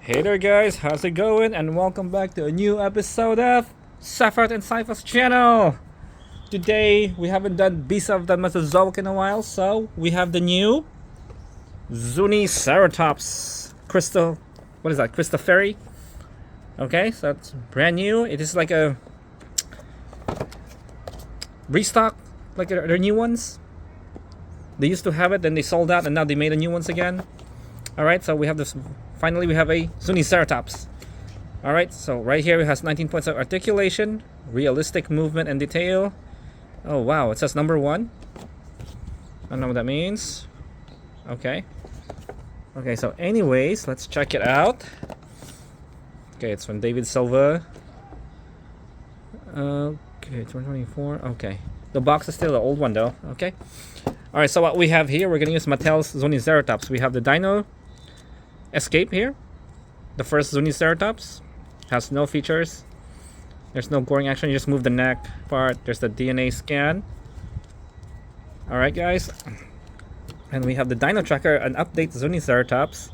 Hey there guys, how's it going? And welcome back to a new episode of Safrat and Cypher's channel. Today we haven't done Beast of the Mesozoic in a while, so we have the new ZUNICERATOPS Crystal, what is that, Crystal Fairy? Okay, so it's brand new. It is like a restock, like their new ones. They used to have it, then they sold out, and now they made a new ones again. Alright, so we have this. Finally, we have a ZUNICERATOPS. Alright, so right here it has 19 points of articulation, realistic movement and detail. Oh wow, it says number 1. I don't know what that means. Okay. Okay, so anyways, let's check it out. Okay, it's from David Silva. Okay, 2024. Okay. The box is still the old one though. Okay. Alright, so what we have here, we're gonna use Mattel's ZUNICERATOPS. We have the Dino Escape here. The first ZUNICERATOPS has no features. There's no goring action. You just move the neck part. There's the DNA scan. Alright guys. And we have the Dino Tracker, an update ZUNICERATOPS.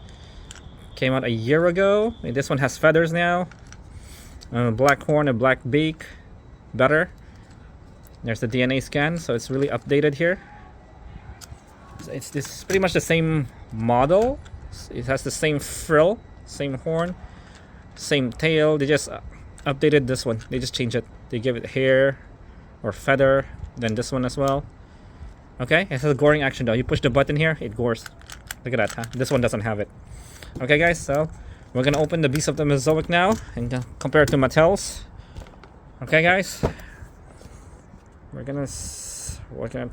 Came out a year ago. This one has feathers now. A black horn, a black beak. Better. There's the DNA scan, so it's really updated here. So it's pretty much the same model. It has the same frill, same horn, same tail. They just updated this one. They just changed it. They give it hair or feather, then this one as well. Okay, it has a goring action though. You push the button here, it gores. Look at that, huh? This one doesn't have it. Okay guys, so we're gonna open the Beast of the Mesozoic now and compare it to Mattel's. Okay guys, we're gonna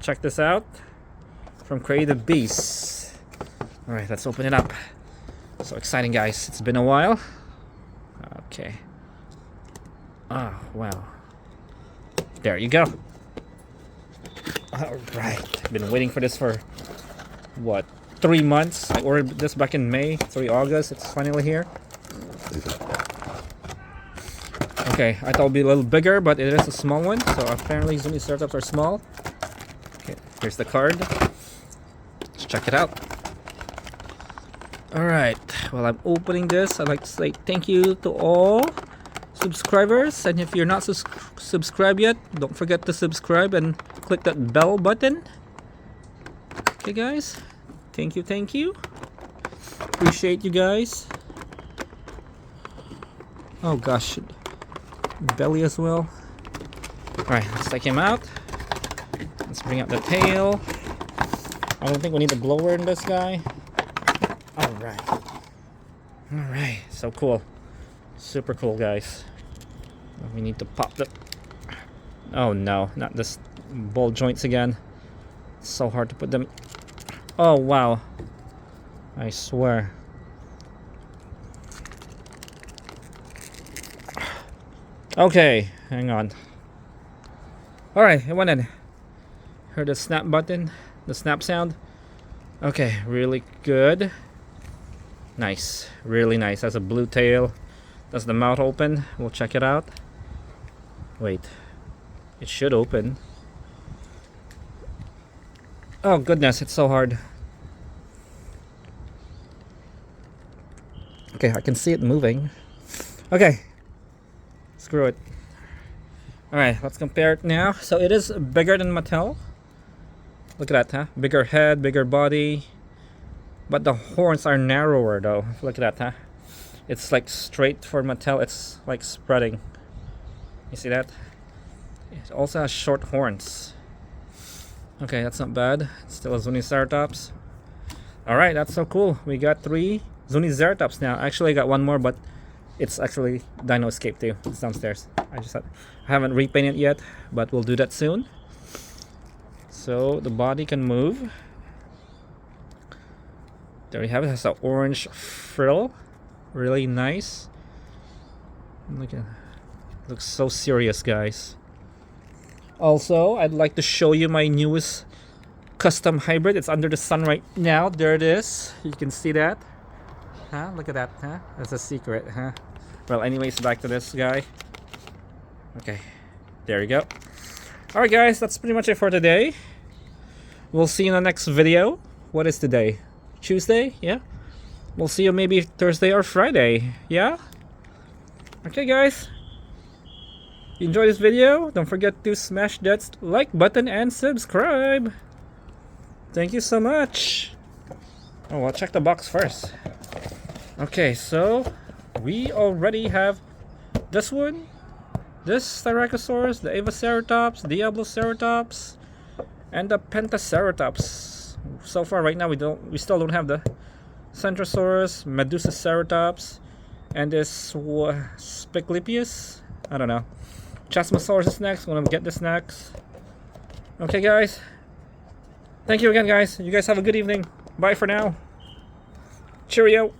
check this out from Creative Beasts. Alright, let's open it up. So exciting guys, it's been a while. Okay. Oh, wow. There you go. Alright, been waiting for this for, what, 3 months? I ordered this back in May, 3 August, it's finally here. Okay, I thought it would be a little bigger, but it is a small one. So apparently ZUNICERATOPS are small. Okay, here's the card. Let's check it out. Alright, while I'm opening this, I'd like to say thank you to all subscribers. And if you're not subscribed yet, don't forget to subscribe and click that bell button. Okay guys, thank you, thank you. Appreciate you guys. Oh gosh, belly as well. Alright, let's take him out. Let's bring out the tail. I don't think we need the blower in this guy. Alright, so cool. Super cool guys. We need to pop the... Oh no, not this ball joints again. It's so hard to put them... Oh wow, I swear. Okay, hang on. Alright, it went in. Heard the snap button, the snap sound. Okay, really good. Nice, really nice. Has a blue tail. Does the mouth open? We'll check it out. Wait, it should open. Oh goodness, it's so hard. Okay, I can see it moving. Okay, screw it. Alright, let's compare it now. So it is bigger than Mattel. Look at that, huh? Bigger head, bigger body. But the horns are narrower though. Look at that, huh? It's like straight for Mattel. It's like spreading. You see that? It also has short horns. Okay, that's not bad. It's still a ZUNICERATOPS. Alright, that's so cool. We got 3 ZUNICERATOPS now. Actually, I got one more, but it's actually Dino Escape too. It's downstairs. I haven't repainted yet, but we'll do that soon. So the body can move. There we have it. It has an orange frill. Really nice. Look at, looks so serious, guys. Also, I'd like to show you my newest custom hybrid. It's under the sun right now. There it is. You can see that. Huh? Look at that, huh? That's a secret, huh? Well, anyways, back to this guy. Okay. There you go. Alright, guys. That's pretty much it for today. We'll see you in the next video. What is today? Tuesday? Yeah? We'll see you maybe Thursday or Friday. Yeah? Okay, guys. You enjoyed this video? Don't forget to smash that like button and subscribe. Thank you so much. Oh, I'll check the box first. Okay, so we already have this one, this Styracosaurus, the Avaceratops, Diabloceratops, and the Pentaceratops. So far, right now, we still don't have the Centrosaurus, Medusaceratops, and this Spiclipius. I don't know. Chasmosaurus is next. We're gonna get this next. Okay, guys. Thank you again, guys. You guys have a good evening. Bye for now. Cheerio.